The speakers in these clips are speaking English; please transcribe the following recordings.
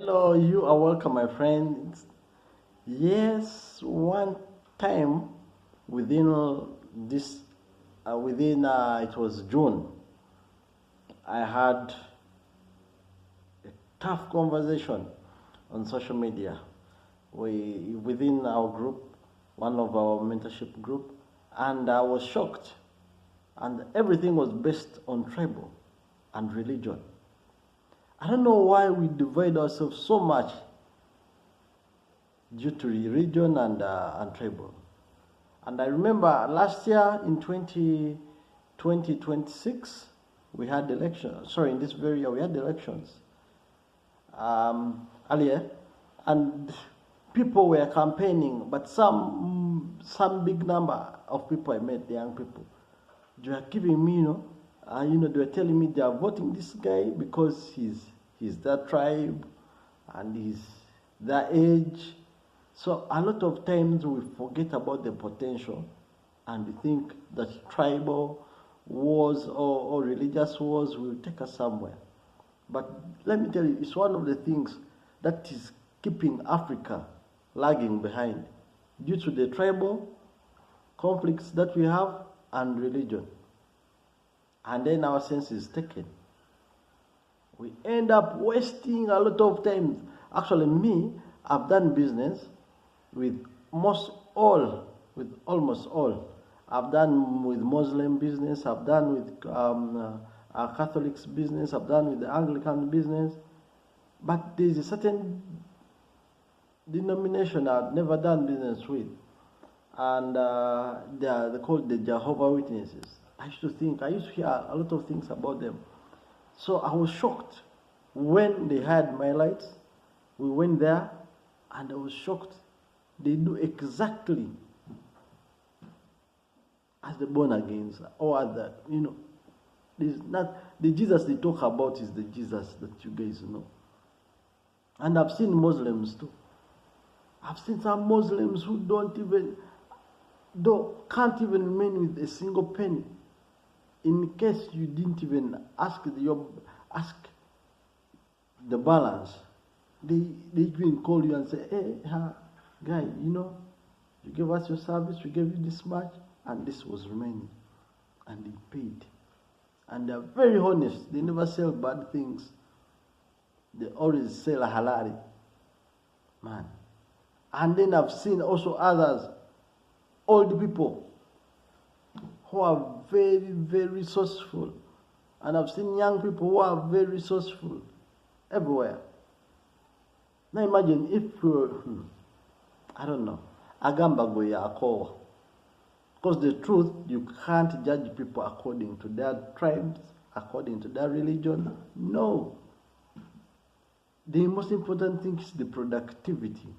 Hello, you are welcome, my friends. Yes, one time within this, within it was June, I had a tough conversation on social media. We within our group, one of our mentorship group, and I was shocked, and everything was based on tribal and religion. I don't know why we divide ourselves so much due to religion and tribal. And I remember last year in 2026, we had elections. Sorry, in this very year, we had elections earlier, and people were campaigning, but some big number of people I met, the young people, they were giving me, they were telling me they are voting this guy because he's that tribe and he's that age. So a lot of times we forget about the potential and we think that tribal wars or religious wars will take us somewhere. But let me tell you, it's one of the things that is keeping Africa lagging behind due to the tribal conflicts that we have and religion. And then our sense is taken. We end up wasting a lot of time. Actually, me, I've done business with almost all. I've done with Muslim business, I've done with Catholics business, I've done with the Anglican business. But there's a certain denomination I've never done business with. And they're called the Jehovah Witnesses. I used to hear a lot of things about them. So I was shocked when they had my lights. We went there and I was shocked. They do exactly as the born agains or other, there's not the Jesus they talk about is the Jesus that you guys know. And I've seen Muslims too. I've seen some Muslims who can't even remain with a single penny. In case you didn't even ask the balance, they even call you and say, hey, guy, you gave us your service, we gave you this much, and this was remaining. And they paid. And they're very honest. They never sell bad things. They always sell a halali. Man. And then I've seen also others, old people, who are very, very resourceful. And I've seen young people who are very resourceful everywhere. Now imagine if I don't know, Agamba Goya Akowa. Because the truth, you can't judge people according to their tribes, according to their religion. No. The most important thing is the productivity.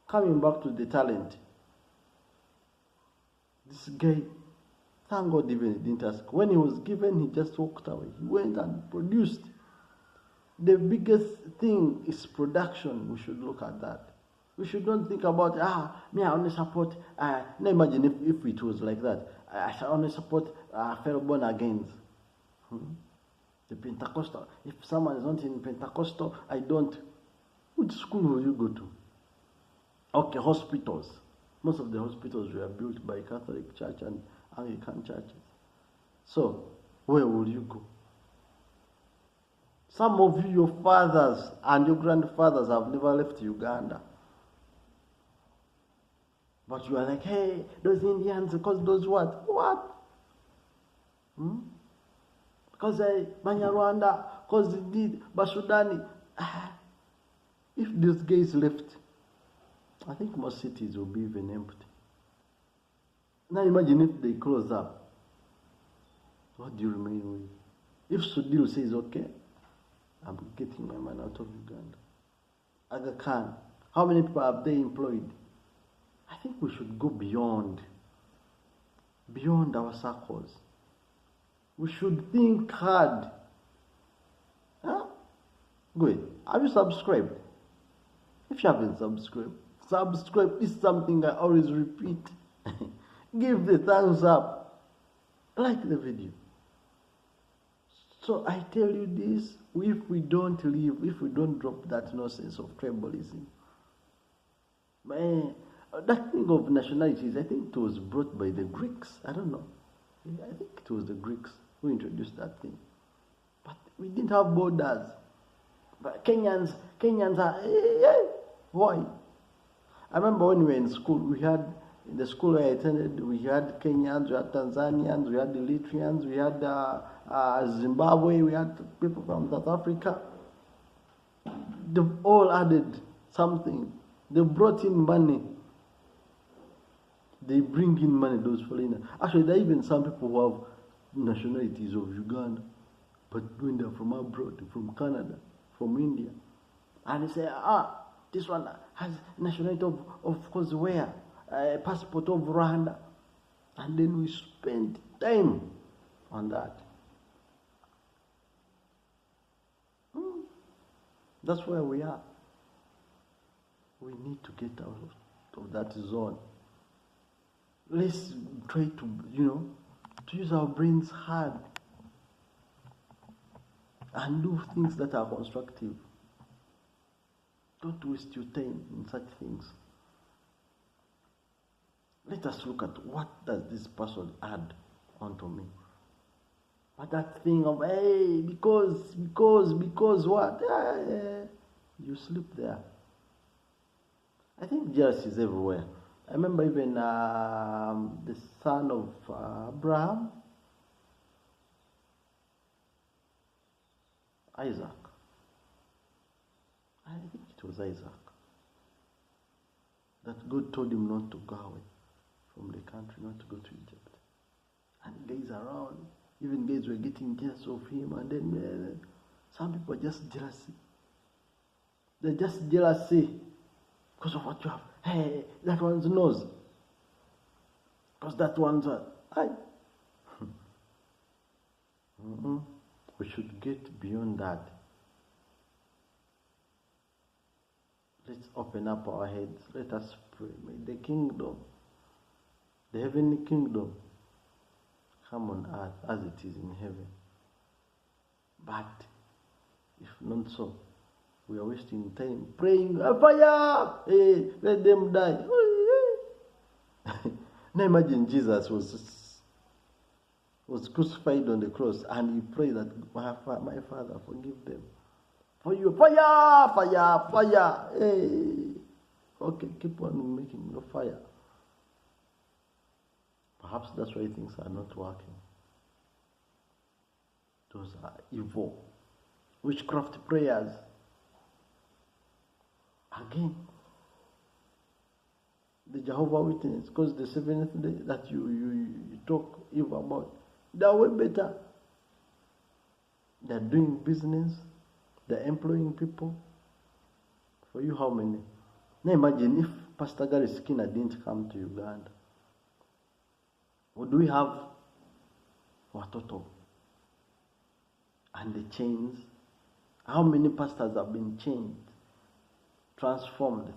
Coming back to the talent. This guy, thank God even he didn't ask. When he was given, he just walked away. He went and produced. The biggest thing is production. We should look at that. We should not think about, I only support, now imagine if it was like that. I shall only support fellow born agains. The Pentecostal. If someone is not in Pentecostal, I don't. Which school will you go to? Okay, hospitals. Most of the hospitals were built by Catholic Church and Anglican churches. So, where will you go? Some of you, your fathers and your grandfathers have never left Uganda. But you are like, hey, those Indians, because those what? What? Because Banyarwanda, because they did, Basudani. If these guys left, I think most cities will be even empty. Now imagine if they close up. What do you remain with? If Sudil says, okay, I'm getting my man out of Uganda. Aga Khan, how many people have they employed? I think we should go beyond our circles. We should think hard. Good. Have you subscribed? If you haven't subscribed, subscribe is something I always repeat. Give the thumbs up. Like the video. So I tell you this, if we don't leave, if we don't drop that nonsense of tribalism, man, that thing of nationalities, I think it was brought by the Greeks. I don't know. I think it was the Greeks who introduced that thing. But we didn't have borders. But Kenyans are, why? I remember when we were in school, in the school I attended, we had Kenyans, we had Tanzanians, we had Eritreans, we had Zimbabwe, we had people from South Africa. They've all added something. They brought in money. They bring in money, those foreigners. Actually, there are even some people who have nationalities of Uganda, but when they're from abroad, from Canada, from India, and they say, this one has nationality of course where? A passport of Rwanda. And then we spend time on that. That's where we are. We need to get out of that zone. Let's try to, to use our brains hard and do things that are constructive. Don't waste your time in such things. Let us look at what does this person add onto me. But that thing of, hey, because what? You sleep there. I think jealousy is everywhere. I remember even the son of Abraham, Isaac. I think it was Isaac. That God told him not to go away from the country, not to go to Egypt. And guys around, even guys were getting jealous of him, and then some people are just jealousy. They're just jealousy because of what you have. Hey, that one's nose. Because that one's eye. We should get beyond that. Let's open up our heads. Let us pray. May the kingdom, the heavenly kingdom, come on earth as it is in heaven. But if not so, we are wasting time praying, fire! Hey, let them die. Now imagine Jesus was crucified on the cross, and he prayed that my Father, forgive them. For you, fire! Hey, okay, keep on making your fire. Perhaps that's why things are not working. Those are evil witchcraft prayers. Again, the Jehovah Witness, because the seventh day that you talk evil about, they are way better. They are doing business. They are employing people. For you, how many? Now imagine if Pastor Gary Skinner didn't come to Uganda. Would we have Watoto and the chains? How many pastors have been changed, transformed